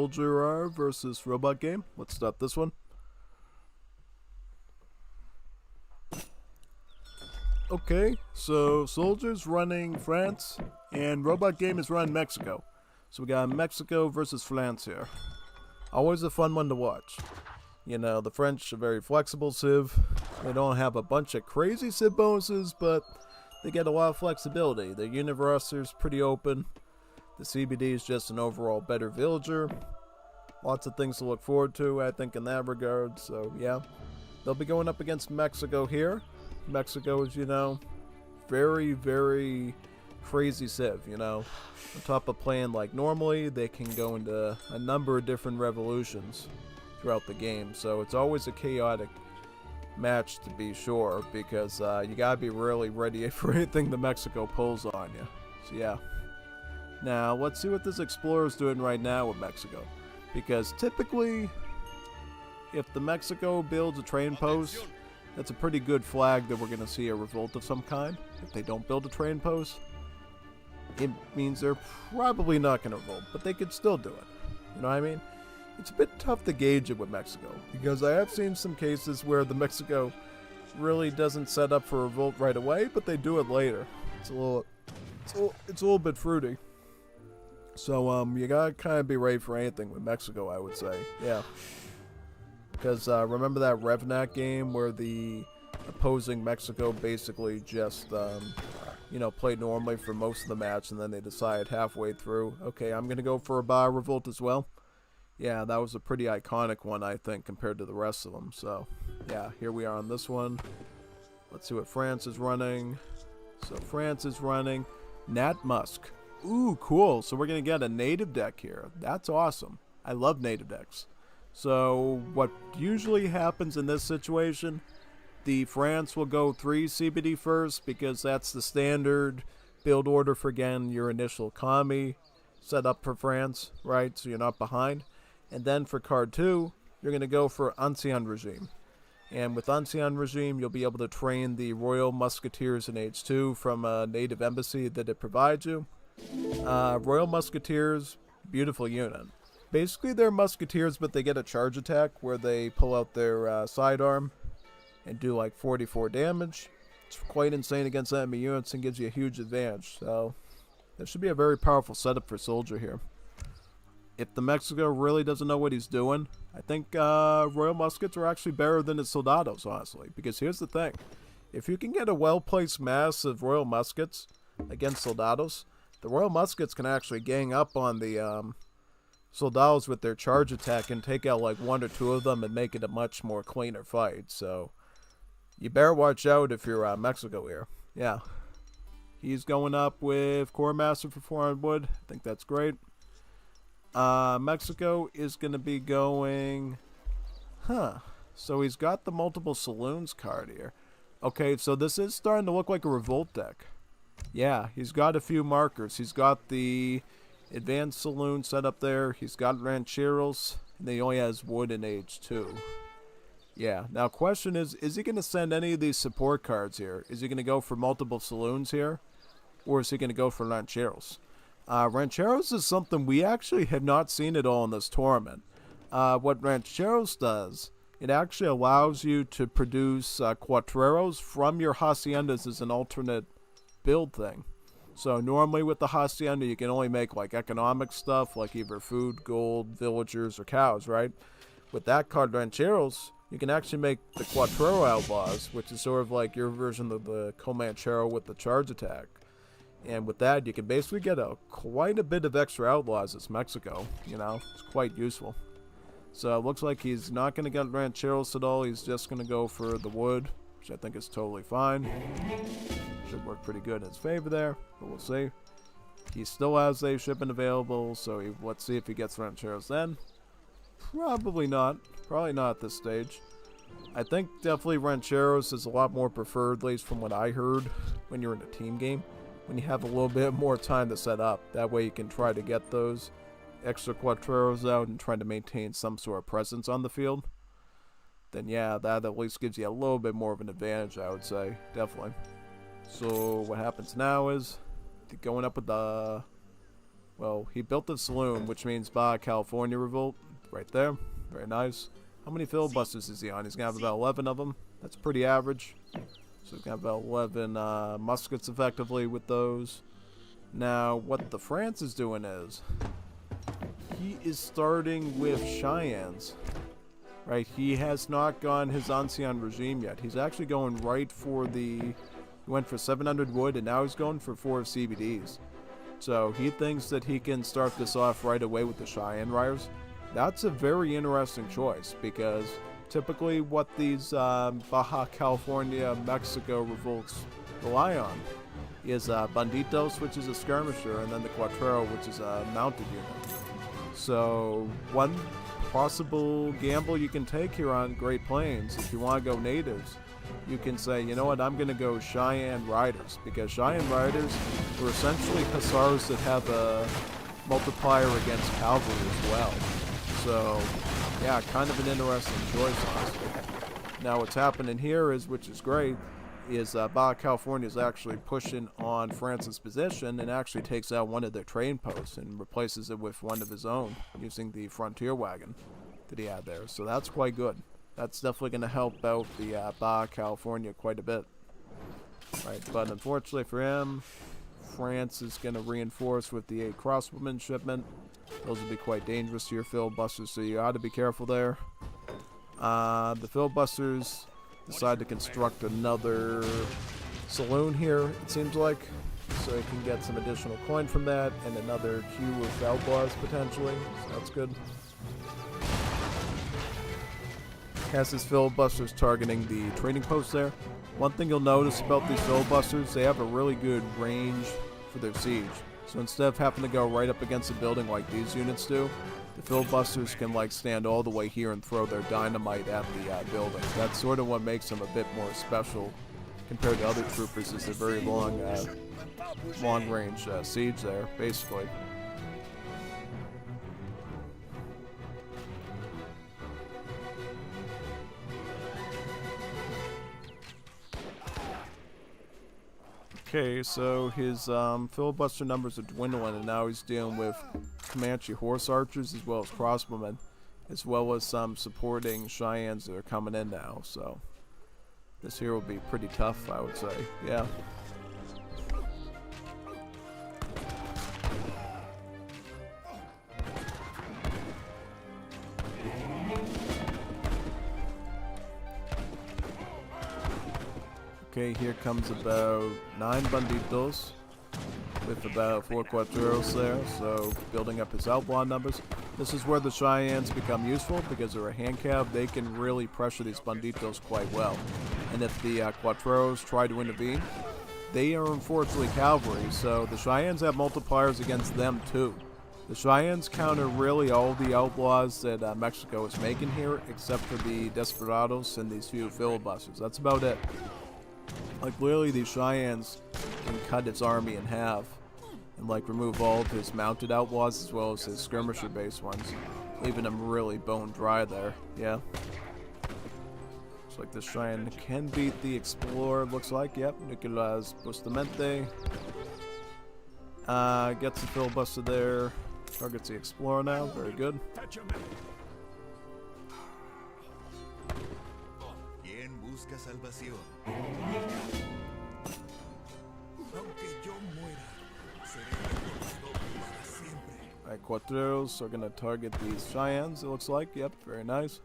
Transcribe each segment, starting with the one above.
SoldieR versus Robotgame. Let's start this one. Okay, so Soldier's running France, and Robotgame is running Mexico. So we got Mexico versus France here. Always a fun one to watch. You know, the French are very flexible civ. They don't have a bunch of crazy civ bonuses, but they get a lot of flexibility. The unit roster's pretty open. The CBD is just an overall better villager. Lots of things to look forward to, I think, in that regard. So, yeah. They'll be going up against Mexico here. Mexico is, you know, very, very crazy civ, you know. On top of playing like normally, they can go into a number of different revolutions throughout the game. So it's always a chaotic match to be sure, because you gotta be really ready for anything the Mexico pulls on you. So yeah. Now let's see what this Explorer's doing right now with Mexico, because typically if the Mexico builds a train post, that's a pretty good flag that we're gonna see a revolt of some kind. If they don't build a train post, it means they're probably not gonna revolt, but they could still do it. You know what I mean? It's a bit tough to gauge it with Mexico, because I have seen some cases where the Mexico really doesn't set up for a revolt right away, but they do it later. It's a little bit fruity. So you gotta kind of be ready for anything with Mexico, I would say. Yeah. Because remember that Revnak game where the opposing Mexico basically just you know, played normally for most of the match, and then they decide halfway through, okay, I'm gonna go for a bar revolt as well. Yeah, that was a pretty iconic one, I think, compared to the rest of them. So, yeah, here we are on this one. Let's see what France is running. So, France is running Nat Musk. Ooh, cool. So, we're going to get a native deck here. That's awesome. I love native decks. So, what usually happens in this situation, the France will go 3 CBD first, because that's the standard build order for, again, your initial economy set up for France, right? So, you're not behind. And then for card 2, you're going to go for Ancien Regime. And with Ancien Regime, you'll be able to train the Royal Musketeers in Age 2 from a native embassy that it provides you. Royal Musketeers, beautiful unit. Basically, they're Musketeers, but they get a charge attack where they pull out their sidearm and do like 44 damage. It's quite insane against enemy units and gives you a huge advantage. So, that should be a very powerful setup for Soldier here. If the Mexico really doesn't know what he's doing, I think Royal Muskets are actually better than his Soldados, honestly. Because here's the thing. If you can get a well-placed mass of Royal Muskets against Soldados, the Royal Muskets can actually gang up on the Soldados with their charge attack and take out like 1 or 2 of them and make it a much more cleaner fight. So, you better watch out if you're Mexico here. Yeah. He's going up with Core Master for 400 wood. I think that's great. Mexico is going to be going... So he's got the multiple saloons card here. Okay, so this is starting to look like a revolt deck. Yeah, he's got a few markers. He's got the advanced saloon set up there. He's got rancheros. And he only has wood in Age 2. Yeah, now question is he going to send any of these support cards here? Is he going to go for multiple saloons here? Or is he going to go for rancheros? Rancheros is something we actually have not seen at all in this tournament. What Rancheros does, it actually allows you to produce Cuatreros from your Haciendas as an alternate build thing. So normally with the Hacienda, you can only make like economic stuff, like either food, gold, villagers, or cows, right? With that card, Rancheros, you can actually make the Cuatrero Outlaws, which is sort of like your version of the Comanchero with the charge attack. And with that, you can basically get quite a bit of extra outlaws as Mexico. You know, it's quite useful. So it looks like he's not going to get rancheros at all. He's just going to go for the wood, which I think is totally fine. Should work pretty good in his favor there, but we'll see. He still has a shipment available, so let's see if he gets rancheros then. Probably not. Probably not at this stage. I think definitely rancheros is a lot more preferred, at least from what I heard, when you're in a team game. When you have a little bit more time to set up. That way you can try to get those extra Cuatreros out and try to maintain some sort of presence on the field. Then yeah, that at least gives you a little bit more of an advantage, I would say. Definitely. So what happens now is going up with the Well, he built the saloon, which means Baja California Revolt. Right there. Very nice. How many filibusters is he on? He's going to have about 11 of them. That's pretty average. So he's going to have about 11 muskets effectively with those. Now, what the France is doing is, he is starting with Cheyennes. Right, he has not gone his ancien regime yet. He's actually going right for the... He went for 700 wood, and now he's going for 4 CBDs. So he thinks that he can start this off right away with the Cheyenne Riders. That's a very interesting choice, because typically what these Baja California, Mexico revolts rely on is Banditos, which is a skirmisher, and then the Cuatrero, which is a mounted unit. So one possible gamble you can take here on Great Plains, if you want to go natives, you can say, you know what, I'm going to go Cheyenne Riders, because Cheyenne Riders are essentially hussars that have a multiplier against cavalry as well. So, yeah, kind of an interesting choice, honestly. Now, what's happening here is, which is great, is Baja California is actually pushing on France's position and actually takes out one of their train posts and replaces it with one of his own using the frontier wagon that he had there. So that's quite good. That's definitely going to help out the Baja California quite a bit. Right, but unfortunately for him, France is going to reinforce with the 8 crossbowmen shipment. Those will be quite dangerous to your filibusters, so you ought to be careful there. The filibusters decide to construct another saloon here, it seems like, so he can get some additional coin from that, and another queue of outlaws potentially, so that's good. Has his filibusters targeting the trading post there. One thing you'll notice about these filibusters, they have a really good range for their siege. So instead of having to go right up against a building like these units do, the filibusters can like stand all the way here and throw their dynamite at the building. That's sort of what makes them a bit more special compared to other troopers, is a very long range siege there, basically. Okay, so his filibuster numbers are dwindling, and now he's dealing with Comanche horse archers as well as crossbowmen, as well as some supporting Cheyennes that are coming in now. So this here will be pretty tough, I would say. Yeah. Okay, here comes about 9 banditos with about 4 cuatreros there, so building up his outlaw numbers. This is where the Cheyennes become useful, because they're a hand cab. They can really pressure these banditos quite well. And if the cuatreros try to intervene, they are unfortunately cavalry, so the Cheyennes have multipliers against them too. The Cheyennes counter really all the outlaws that Mexico is making here, except for the desperados and these few filibusters. That's about it. Like, literally, these Cheyennes can cut his army in half and, like, remove all of his mounted outlaws as well as his skirmisher-based ones, leaving him really bone dry there. Yeah. Looks like this Cheyenne can beat the Explorer, looks like. Yep, Nicolas Bustamante. Gets the filibuster there. Targets the Explorer now. Very good. Alright, Cuatreros are going to target these Cheyennes, it looks like. Yep, very nice.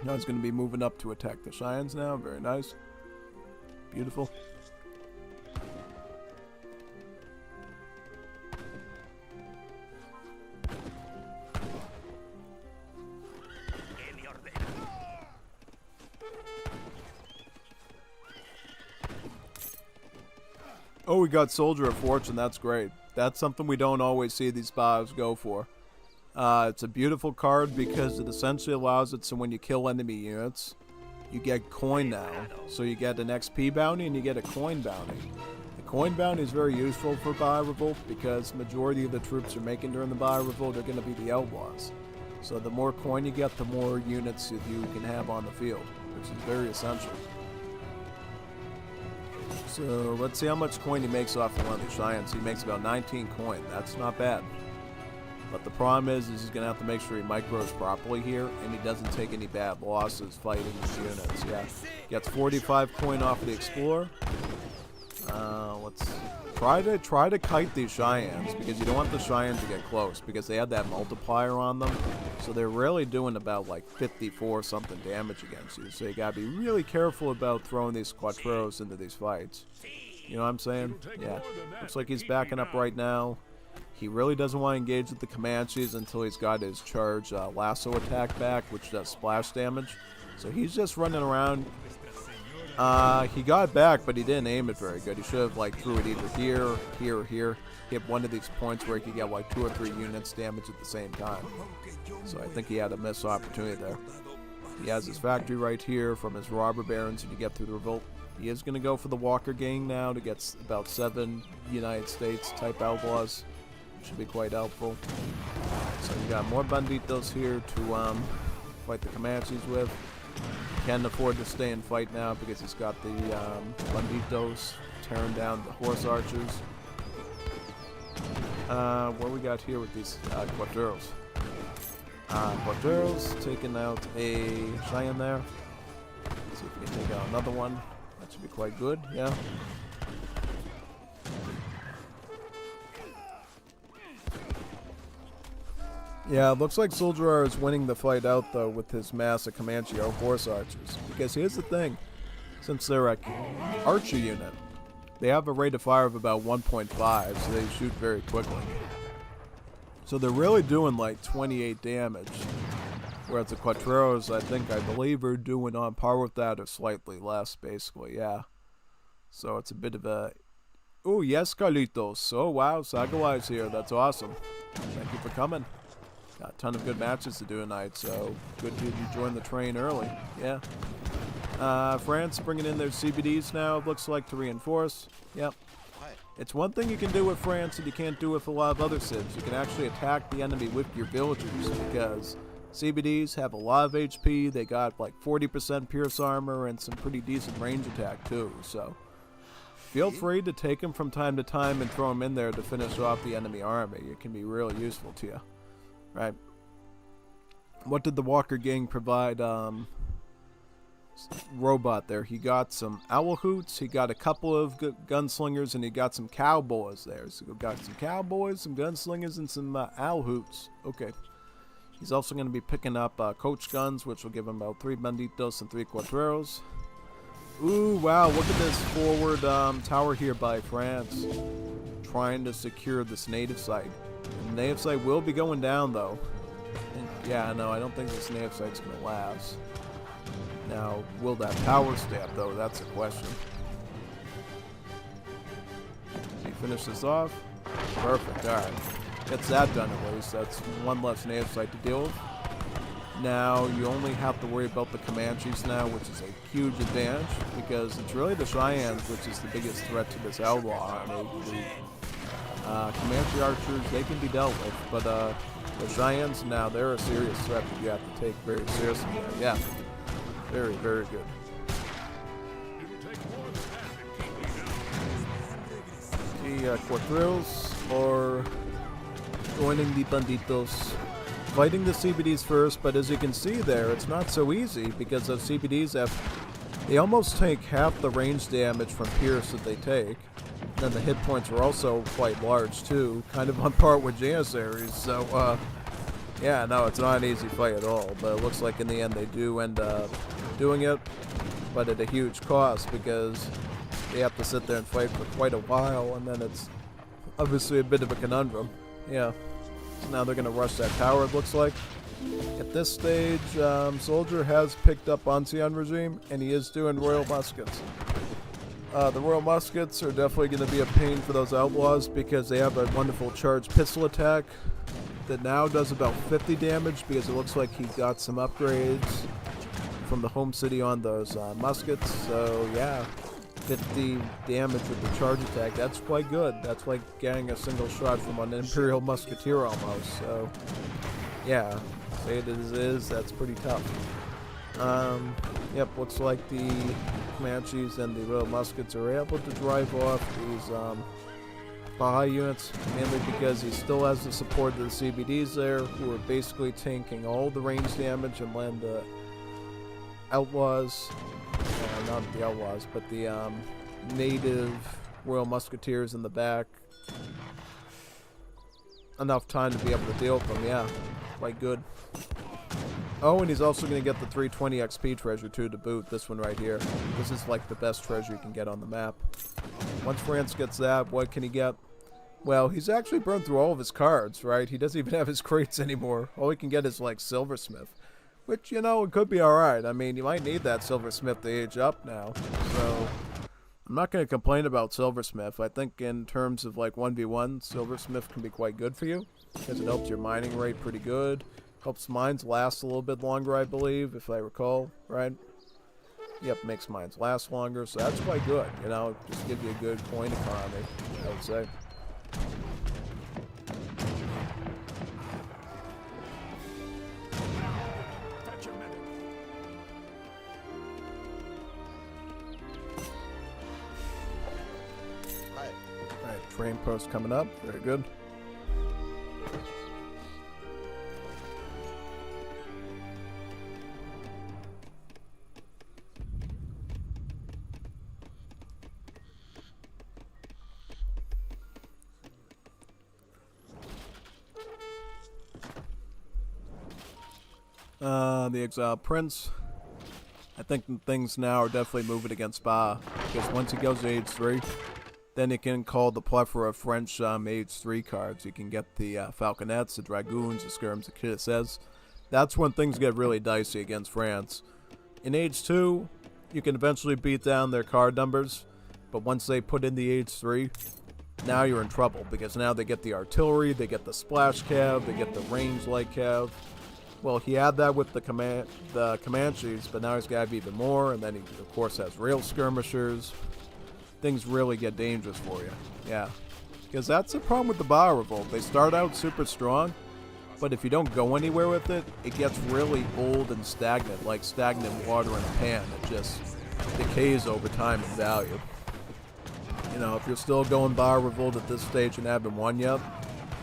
Now he's going to be moving up to attack the Cheyennes now. Very nice. Beautiful. Oh, we got Soldier of Fortune. That's great. That's something we don't always see these buys go for. It's a beautiful card because it essentially allows it so when you kill enemy units, you get coin now. So you get an XP bounty and you get a coin bounty. The coin bounty is very useful for Baja Revolt because majority of the troops you're making during the Baja Revolt are going to be the outlaws. So the more coin you get, the more units that you can have on the field, which is very essential. So let's see how much coin he makes off of one of these giants. He makes about 19 coin. That's not bad. But the problem is he's going to have to make sure he micros properly here, and he doesn't take any bad losses fighting these units. Yeah, gets 45 coin off of the Explorer. Let's try to kite these Cheyennes, because you don't want the Cheyennes to get close, because they have that multiplier on them. So they're really doing about like 54 something damage against you. So you gotta be really careful about throwing these Quattros into these fights. You know what I'm saying? Yeah. Looks like he's backing up right now. He really doesn't want to engage with the Comanches until he's got his charge lasso attack back, which does splash damage. So he's just running around. He got it back, but he didn't aim it very good. He should have like threw it either here, here, or here. Hit one of these points where he could get like 2 or 3 units damage at the same time. So I think he had a missed opportunity there. He has his factory right here from his robber barons to get through the revolt. He is going to go for the Walker gang now to get about 7 United States type outlaws. Should be quite helpful. So you got more banditos here to fight the Comanches with. Can't afford to stay and fight now because he's got the banditos tearing down the horse archers. What we got here with these Quattros? Quattros taking out a Cheyenne there. Let's see if we can take out another one. That should be quite good, yeah. Yeah, it looks like SoldieR is winning the fight out, though, with his mass of Comanche or horse archers. Because here's the thing. Since they're an archer unit, they have a rate of fire of about 1.5, so they shoot very quickly. So they're really doing like 28 damage. Whereas the Quattros, I believe, are doing on par with that or slightly less, basically, yeah. So it's a bit of a... Oh, yes, Carlitos. Oh, wow, Sagawai's here. That's awesome. Thank you for coming. Got a ton of good matches to do tonight, so good you joined the train early. Yeah. France bringing in their CBDs now, it looks like, to reinforce. Yep. It's one thing you can do with France that you can't do with a lot of other civs. You can actually attack the enemy with your villagers, because CBDs have a lot of HP. They got like 40% pierce armor and some pretty decent range attack too, so feel free to take them from time to time and throw them in there to finish off the enemy army. It can be really useful to you. Right. What did the Walker gang provide Robot there? He got some owl hoots, he got a couple of gunslingers, and he got some cowboys there. So we got some cowboys, some gunslingers, and some owl hoots. Okay. He's also going to be picking up coach guns, which will give him about 3 banditos and 3 quattros. Ooh, wow, look at this forward tower here by France. Trying to secure this native site. The native site will be going down, though. And, yeah, no, I don't think this native site's going to last. Now, will that tower stay up, though? That's the question. He finish this off? Perfect, alright. Gets that done at least. That's one less native site to deal with. Now, you only have to worry about the Comanches now, which is a huge advantage, because it's really the Cheyennes which is the biggest threat to this outlaw. I mean, the Comanche archers, they can be dealt with, but the Cheyennes, now, they're a serious threat that you have to take very seriously. Yeah, very, very good. The Quattros are joining the Banditos, fighting the CBDs first, but as you can see there, it's not so easy because those CBDs they almost take half the range damage from Pierce that they take. And then the hit points are also quite large too, kind of on par with Janissaries. So, yeah, no, it's not an easy fight at all, but it looks like in the end they do end up doing it, but at a huge cost because they have to sit there and fight for quite a while, and then it's obviously a bit of a conundrum. Yeah. So now they're going to rush that tower, it looks like. At this stage, SoldieR has picked up Ancien Regime, and he is doing Royal Muskets. The Royal Muskets are definitely going to be a pain for those outlaws because they have a wonderful charged pistol attack that now does about 50 damage because it looks like he got some upgrades from the home city on those muskets. So, yeah. 50 damage with the charge attack. That's quite good. That's like getting a single shot from an Imperial Musketeer almost. So, yeah, say it as is. That's pretty tough. Yep, looks like the Comanches and the Royal Muskets are able to drive off these Baja units, mainly because he still has the support of the CBDs there, who are basically tanking all the range damage and land the outlaws, not the outlaws, but the native Royal Musketeers in the back. Enough time to be able to deal with them, yeah, quite good. Oh, and he's also going to get the 320 XP treasure too to boot, this one right here. This is like the best treasure you can get on the map. Once France gets that, what can he get? Well, he's actually burned through all of his cards, right? He doesn't even have his crates anymore. All he can get is like Silversmith, which, you know, it could be alright. I mean, you might need that Silversmith to age up now, so I'm not going to complain about Silversmith. I think in terms of like 1v1, Silversmith can be quite good for you, because it helps your mining rate pretty good. Helps mines last a little bit longer, I believe, if I recall, right? Yep, makes mines last longer, so that's quite good, you know, just give you a good coin economy, I would say. Alright, train post coming up, very good. The Exiled Prince. I think things now are definitely moving against Ba, because once he goes to age 3, then he can call the plethora of French age 3 cards. You can get the Falconets, the Dragoons, the Skirms, the Cuirassiers. That's when things get really dicey against France. In age 2, you can eventually beat down their card numbers, but once they put in the age 3, now you're in trouble, because now they get the artillery, they get the splash cav, they get the range light cav. Well, he had that with the Comanches, but now he's got to have even more, and then he, of course, has rail skirmishers. Things really get dangerous for you, yeah. Because that's the problem with the Ba Revolt. They start out super strong, but if you don't go anywhere with it, it gets really old and stagnant, like stagnant water in a pan. It just decays over time in value. You know, if you're still going Ba Revolt at this stage and haven't won yet,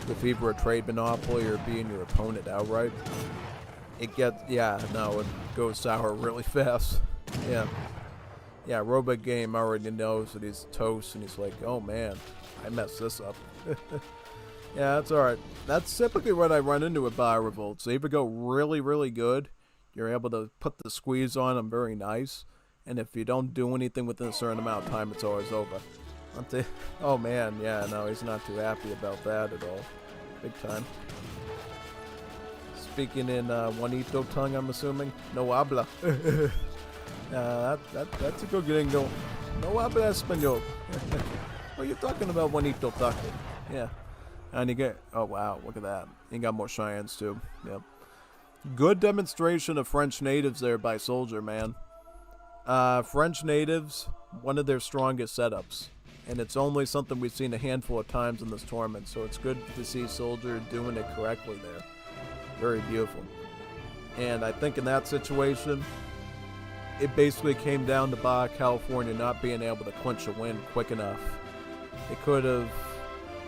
with either a trade monopoly or beating your opponent outright, it gets, yeah, no, it goes sour really fast. Yeah. Yeah, Robotgame already knows that he's toast, and he's like, oh man, I messed this up. Yeah, that's alright. That's typically what I run into with Ba Revolts. They either go really, really good, you're able to put the squeeze on them very nice, and if you don't do anything within a certain amount of time, it's always over. Oh man, yeah, no, he's not too happy about that at all. Big time. Speaking in Juanito tongue, I'm assuming. No habla. That's a good gringo. No habla español. What are you talking about, Juanito Taco? Yeah. And you get, oh wow, look at that. You got more Cheyennes too. Yep. Good demonstration of French natives there by SoldieR, man. French natives, one of their strongest setups. And it's only something we've seen a handful of times in this tournament, so it's good to see SoldieR doing it correctly there. Very beautiful. And I think in that situation, it basically came down to Baja California not being able to clinch a win quick enough. They could have,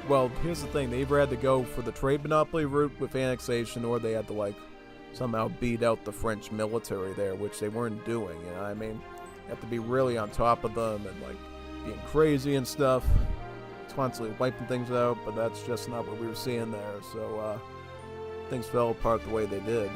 well, here's the thing, they either had to go for the trade monopoly route with annexation, or they had to, like, somehow beat out the French military there, which they weren't doing, you know what I mean? You have to be really on top of them and, like, being crazy and stuff, constantly wiping things out, but that's just not what we were seeing there, so things fell apart the way they did.